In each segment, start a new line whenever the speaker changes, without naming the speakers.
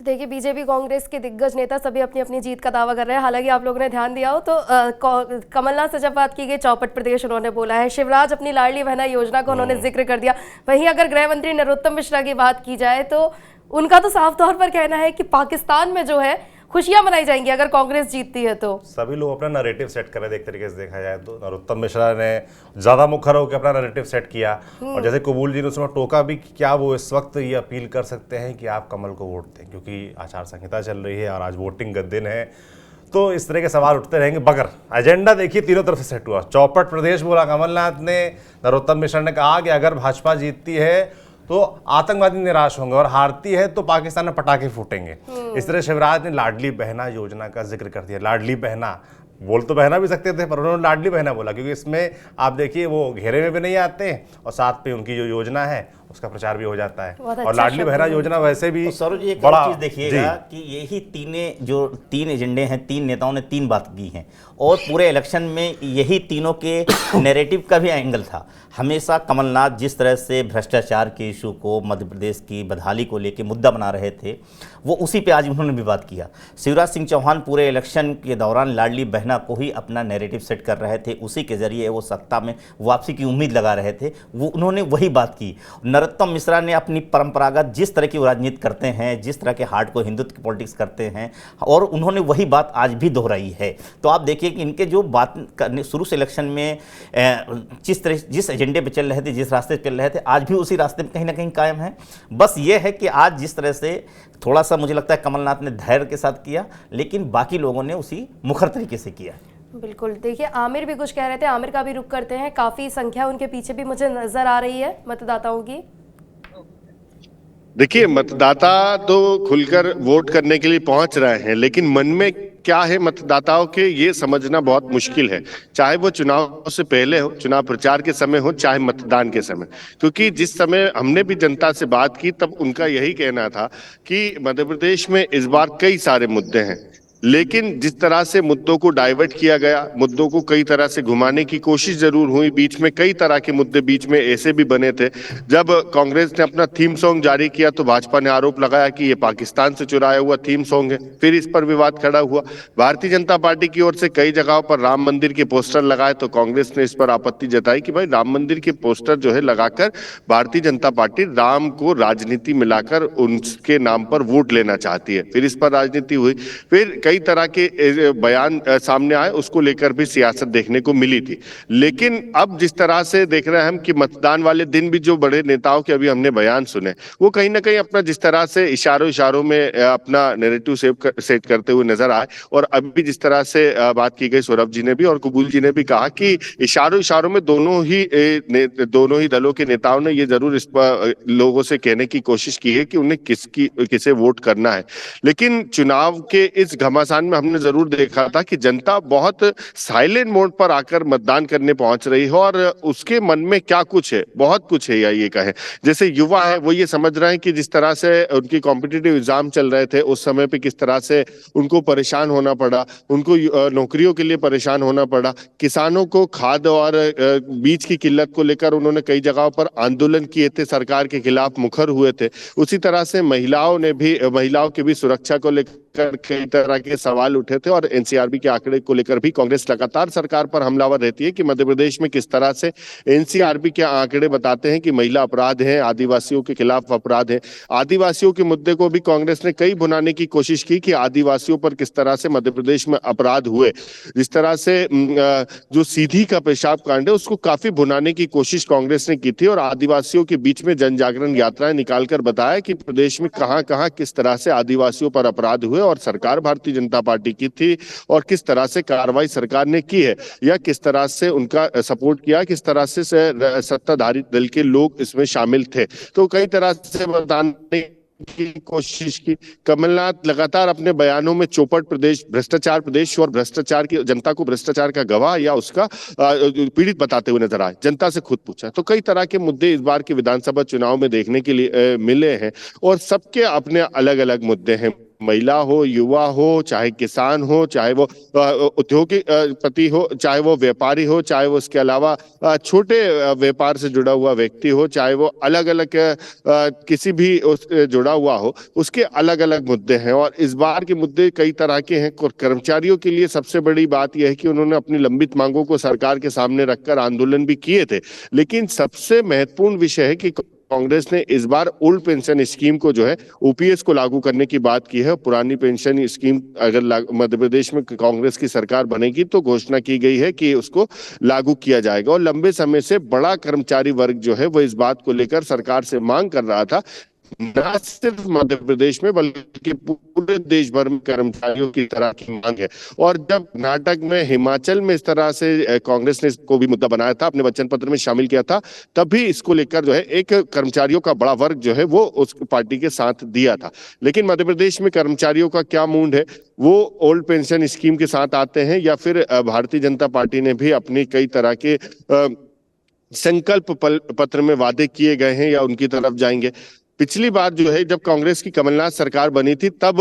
देखिए, बीजेपी कांग्रेस के दिग्गज नेता सभी अपनी अपनी जीत का दावा कर रहे हैं। हालांकि आप लोगों ने ध्यान दिया हो तो कमलनाथ से जब बात की गई, चौपट प्रदेश उन्होंने बोला है। शिवराज अपनी लाडली बहना योजना का उन्होंने जिक्र कर दिया। वहीं अगर गृह मंत्री नरोत्तम मिश्रा की बात की जाए तो उनका तो साफ तौर पर कहना है कि पाकिस्तान में जो है खुशियां मनाई जाएंगी अगर कांग्रेस जीतती है। तो सभी
लोग अपना नैरेटिव सेट कर रहे हैं। एक तरीके से देखा जाए तो नरोत्तम मिश्रा ने ज्यादा मुखर होकर अपना नैरेटिव सेट किया, और जैसे कबूल जी ने उसमें टोका भी, क्या वो इस वक्त ये अपील कर सकते हैं कि आप कमल को वोट दें, क्योंकि आचार संहिता चल रही है और आज वोटिंग का दिन है। तो इस तरह के सवाल उठते रहेंगे। मगर एजेंडा देखिए तीनों तरफ से सेट हुआ। चौपट प्रदेश बोला कमलनाथ ने, नरोत्तम मिश्रा ने कहा कि अगर भाजपा जीतती है तो आतंकवादी निराश होंगे और हारती है तो पाकिस्तान में पटाखे फूटेंगे। इस तरह शिवराज ने लाडली बहना योजना का जिक्र कर दिया। लाडली बहना बोल तो बहना भी सकते थे, पर उन्होंने लाडली बहना बोला, क्योंकि इसमें आप देखिए वो घेरे में भी नहीं आते और साथ में उनकी जो योजना है उसका प्रचार भी हो जाता है। और लाडली बहना योजना वैसे भी
सरोज जी, एक और चीज देखिएगा कि यही तीन एजेंडे हैं, तीन नेताओं ने तीन बात की हैं, और पूरे इलेक्शन में यही तीनों के नैरेटिव का भी एंगल था। हमेशा कमलनाथ जिस तरह से भ्रष्टाचार के इशू को, मध्य प्रदेश की बदहाली को लेकर मुद्दा बना रहे थे, वो उसी पे आज उन्होंने भी बात किया। शिवराज सिंह चौहान पूरे इलेक्शन के दौरान लाडली बहना को ही अपना नैरेटिव सेट कर रहे थे, उसी के जरिए वो सत्ता में वापसी की उम्मीद लगा रहे थे, वो उन्होंने वही बात की। नरोत्तम मिश्रा ने अपनी परंपरागत जिस तरह की राजनीति करते हैं, जिस तरह के हार्ड को हिंदुत्व की पॉलिटिक्स करते हैं, और उन्होंने वही बात आज भी दोहराई है। तो आप देखिए कि इनके जो बात करने शुरू से इलेक्शन में जिस एजेंडे पे चल रहे थे, जिस रास्ते पे चल रहे थे, आज भी उसी रास्ते पे कहीं ना कहीं कायम है। बस ये है कि आज जिस तरह से थोड़ा सा मुझे लगता है कमलनाथ ने धैर्य के साथ किया, लेकिन बाकी लोगों ने उसी मुखर तरीके से किया।
बिल्कुल। देखिए, आमिर भी कुछ कह रहे थे, आमिर का भी रुख करते हैं। काफी संख्या उनके पीछे भी मुझे नजर आ रही है मतदाताओं की।
देखिए, मतदाता तो खुलकर वोट करने के लिए पहुंच रहे हैं, लेकिन मन में क्या है मतदाताओं के, ये समझना बहुत मुश्किल है। चाहे वो चुनाव से पहले हो, चुनाव प्रचार के समय हो, चाहे मतदान के समय। क्योंकि जिस समय हमने भी जनता से बात की तब उनका यही कहना था कि मध्य प्रदेश में इस बार कई सारे मुद्दे हैं, लेकिन जिस तरह से मुद्दों को डाइवर्ट किया गया, मुद्दों को कई तरह से घुमाने की कोशिश जरूर हुई। बीच में कई तरह के मुद्दे बीच में ऐसे भी बने थे। जब कांग्रेस ने अपना थीम सॉन्ग जारी किया तो भाजपा ने आरोप लगाया कि ये पाकिस्तान से चुराया हुआ थीम सॉन्ग है। फिर इस पर विवाद खड़ा हुआ। भारतीय जनता पार्टी की ओर से कई जगहों पर राम मंदिर के पोस्टर लगाए तो कांग्रेस ने इस पर आपत्ति जताई कि भाई राम मंदिर के पोस्टर जो है लगाकर भारतीय जनता पार्टी राम को राजनीति मिलाकर उनके नाम पर वोट लेना चाहती है। फिर इस पर राजनीति हुई। फिर कई तरह के बयान सामने आए, उसको लेकर भी सियासत देखने को मिली थी। लेकिन अब जिस तरह से देख रहे हैं हम कि मतदान वाले दिन भी जो बड़े नेताओं के अभी हमने बयान सुने, वो कहीं ना कहीं अपना जिस तरह से इशारों में अपना नैरेटिव सेट करते हुए नजर आए। और अभी जिस तरह से बात की गई, सौरभ जी ने भी और कबूल जी ने भी कहा कि इशारों में दोनों ही दलों के नेताओं ने ये जरूर इस पर लोगों से कहने की कोशिश की है कि उन्हें किसे वोट करना है। लेकिन चुनाव के इस घमासान में हमने जरूर देखा था कि जनता बहुत साइलेंट मोड पर आकर मतदान करने पहुंच रही है, और उसके मन में क्या कुछ है, बहुत कुछ है, या ये कहें जैसे युवा है वो ये समझ रहे हैं कि जिस तरह से उनकी कॉम्पिटिटिव एग्जाम चल रहे थे उस समय पे किस तरह से उनको परेशान होना पड़ा, उनको नौकरियों के लिए परेशान होना पड़ा। किसानों को खाद और बीज की किल्लत को लेकर उन्होंने कई जगहों पर आंदोलन किए थे, सरकार के खिलाफ मुखर हुए थे। उसी तरह से महिलाओं की भी सुरक्षा को लेकर कई तरह के सवाल उठे थे, और एनसीआरबी के आंकड़े को लेकर भी कांग्रेस लगातार सरकार पर हमलावर रहती है कि मध्य प्रदेश में किस तरह से एनसीआरबी के आंकड़े बताते हैं कि महिला अपराध है, आदिवासियों के खिलाफ अपराध है। आदिवासियों के मुद्दे को भी कांग्रेस ने कई भुनाने की कोशिश की कि आदिवासियों पर किस तरह से मध्य प्रदेश में अपराध हुए। जिस तरह से जो सीधी का पेशाब कांड है उसको काफी भुनाने की कोशिश कांग्रेस ने की थी, और आदिवासियों के बीच में जन जागरण यात्राएं निकालकर बताया कि प्रदेश में कहां किस तरह से आदिवासियों पर अपराध हुए और सरकार भारतीय जनता पार्टी की थी, और किस तरह से कार्रवाई सरकार ने की है या किस तरह से उनका सपोर्ट किया, किस तरह से सत्ताधारी दल के लोग इसमें शामिल थे। तो कई तरह से बताने की कोशिश की। कमलनाथ लगातार अपने बयानों में चौपट प्रदेश, भ्रष्टाचार प्रदेश और भ्रष्टाचार की जनता को भ्रष्टाचार का गवाह या उसका पीड़ित बताते हुए नजर आए। जनता से खुद पूछा तो कई तरह के मुद्दे इस बार के विधानसभा चुनाव में देखने के लिए मिले हैं, और सबके अपने अलग अलग मुद्दे हैं। महिला हो, युवा हो, चाहे किसान हो, चाहे वो उद्योगपति हो, चाहे वो व्यापारी हो, चाहे वो इसके अलावा छोटे व्यापार से जुड़ा हुआ व्यक्ति हो, चाहे वो अलग अलग किसी भी जुड़ा हुआ हो, उसके अलग अलग मुद्दे हैं। और इस बार के मुद्दे कई तरह के हैं। कर्मचारियों के लिए सबसे बड़ी बात यह है कि उन्होंने अपनी लंबित मांगों को सरकार के सामने रखकर आंदोलन भी किए थे, लेकिन सबसे महत्वपूर्ण विषय है कि कांग्रेस ने इस बार ओल्ड पेंशन स्कीम को जो है ओपीएस को लागू करने की बात की है। पुरानी पेंशन स्कीम अगर मध्य प्रदेश में कांग्रेस की सरकार बनेगी तो घोषणा की गई है कि उसको लागू किया जाएगा। और लंबे समय से बड़ा कर्मचारी वर्ग जो है वो इस बात को लेकर सरकार से मांग कर रहा था। न सिर्फ मध्य प्रदेश में बल्कि पूरे देश भर में कर्मचारियों की तरह की मांग है। और जब कर्नाटक में, हिमाचल में इस तरह से कांग्रेस ने इसको भी मुद्दा बनाया था, अपने वचन पत्र में शामिल किया था, तब भी इसको लेकर जो है एक कर्मचारियों का बड़ा वर्ग जो है वो उस पार्टी के साथ दिया था। लेकिन मध्य प्रदेश में कर्मचारियों का क्या मूड है? वो ओल्ड पेंशन स्कीम के साथ आते हैं या फिर भारतीय जनता पार्टी ने भी अपनी कई तरह के संकल्प पत्र में वादे किए गए हैं या उनकी तरफ जाएंगे? पिछली बार जो है जब कांग्रेस की कमलनाथ सरकार बनी थी तब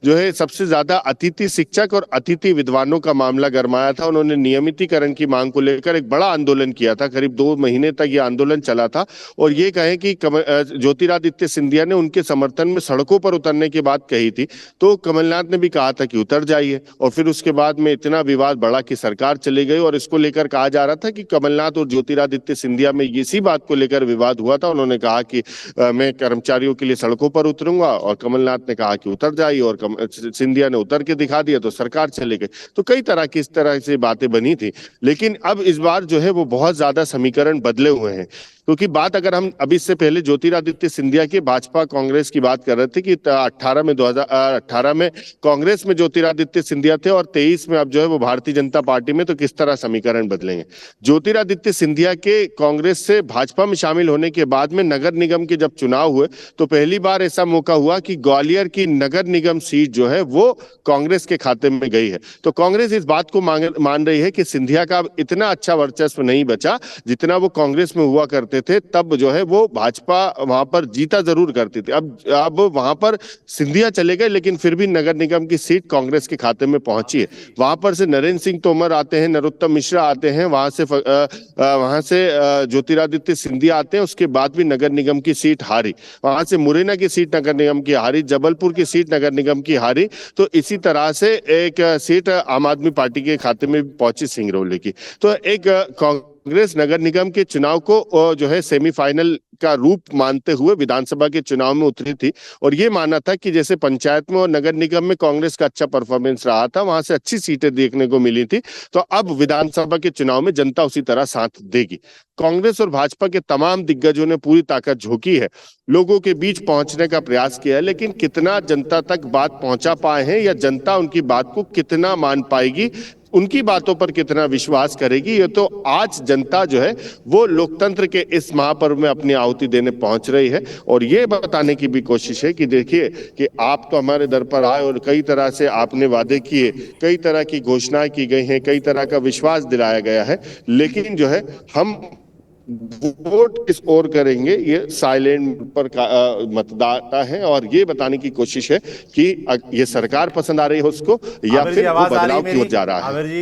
जो है सबसे ज्यादा अतिथि शिक्षक और अतिथि विद्वानों का मामला गरमाया था। उन्होंने नियमितीकरण की मांग को लेकर एक बड़ा आंदोलन किया था। करीब 2 महीने तक ये आंदोलन चला था। और ये कहें कि ज्योतिरादित्य सिंधिया ने उनके समर्थन में सड़कों पर उतरने की बात कही थी, तो कमलनाथ ने भी कहा था कि उतर जाइए। और फिर उसके बाद में इतना विवाद बढ़ा कि सरकार चली गई। और इसको लेकर कहा जा रहा था कि कमलनाथ और ज्योतिरादित्य सिंधिया में इसी बात को लेकर विवाद हुआ था। उन्होंने कहा कि मैं कर्मचारियों के लिए सड़कों पर उतरूंगा, और कमलनाथ ने कहा कि उतर जाइए, और सिंधिया ने उतर के दिखा दिया तो सरकार चले गई। तो कई तरह की इस तरह से बातें बनी थी। लेकिन अब इस बार जो है वो बहुत ज्यादा समीकरण बदले हुए हैं। क्योंकि बात अगर हम अभी इससे पहले ज्योतिरादित्य सिंधिया की भाजपा कांग्रेस की बात कर रहे थे कि 2018 में कांग्रेस में ज्योतिरादित्य सिंधिया थे और 23 में अब जो है वो भारतीय जनता पार्टी में, तो किस तरह समीकरण बदलेंगे? ज्योतिरादित्य सिंधिया के कांग्रेस से भाजपा में शामिल होने के बाद में नगर निगम के जब चुनाव हुए तो पहली बार ऐसा मौका हुआ कि ग्वालियर की नगर निगम सीट जो है वो कांग्रेस के खाते में गई है। तो कांग्रेस इस बात को मान रही है कि सिंधिया का इतना अच्छा वर्चस्व नहीं बचा जितना वो कांग्रेस में हुआ करते थे। तब जो है वो भाजपा वहां पर जीता जरूर करती थी। अब वहां पर सिंधिया चले गए, लेकिन फिर भी नगर निगम की सीट कांग्रेस के खाते में पहुंची है। वहां पर से नरेंद्र सिंह तोमर आते हैं, नरोत्तम मिश्रा आते हैं, वहां से ज्योतिरादित्य सिंधिया आते हैं। उसके बाद भी नगर निगम की सीट हारी। वहां से मुरैना की सीट नगर निगम की हारी, जबलपुर की सीट नगर निगम की हारी। तो इसी तरह से एक सीट आम आदमी पार्टी के खाते में पहुंची सिंगरौली की। तो एक कांग्रेस नगर निगम के चुनाव को जो है सेमीफाइनल का रूप मानते हुए विधानसभा के चुनाव में उतरी थी। और ये माना था कि जैसे पंचायत में और नगर निगम में कांग्रेस का अच्छा परफॉर्मेंस रहा था, वहां से अच्छी सीटें देखने को मिली थी, तो अब विधानसभा के चुनाव में जनता उसी तरह साथ देगी। कांग्रेस और भाजपा के तमाम दिग्गजों ने पूरी ताकत झोंकी है, लोगों के बीच पहुंचने का प्रयास किया है, लेकिन कितना जनता तक बात पहुंचा पाए हैं या जनता उनकी बात को कितना मान पाएगी, उनकी बातों पर कितना विश्वास करेगी, ये तो आज जनता जो है वो लोकतंत्र के इस महापर्व में अपनी आहुति देने पहुंच रही है। और ये बताने की भी कोशिश है कि देखिए कि आप तो हमारे दर पर आए और कई तरह से आपने वादे किए, कई तरह की घोषणाएं की गई हैं, कई तरह का विश्वास दिलाया गया है, लेकिन जो है हम वोट किस ओर करेंगे ये साइलेंट पर मतदाता है। और ये बताने की कोशिश है कि ये सरकार पसंद आ रही है उसको या फिर वो बदलाव की ओर जा रहा है।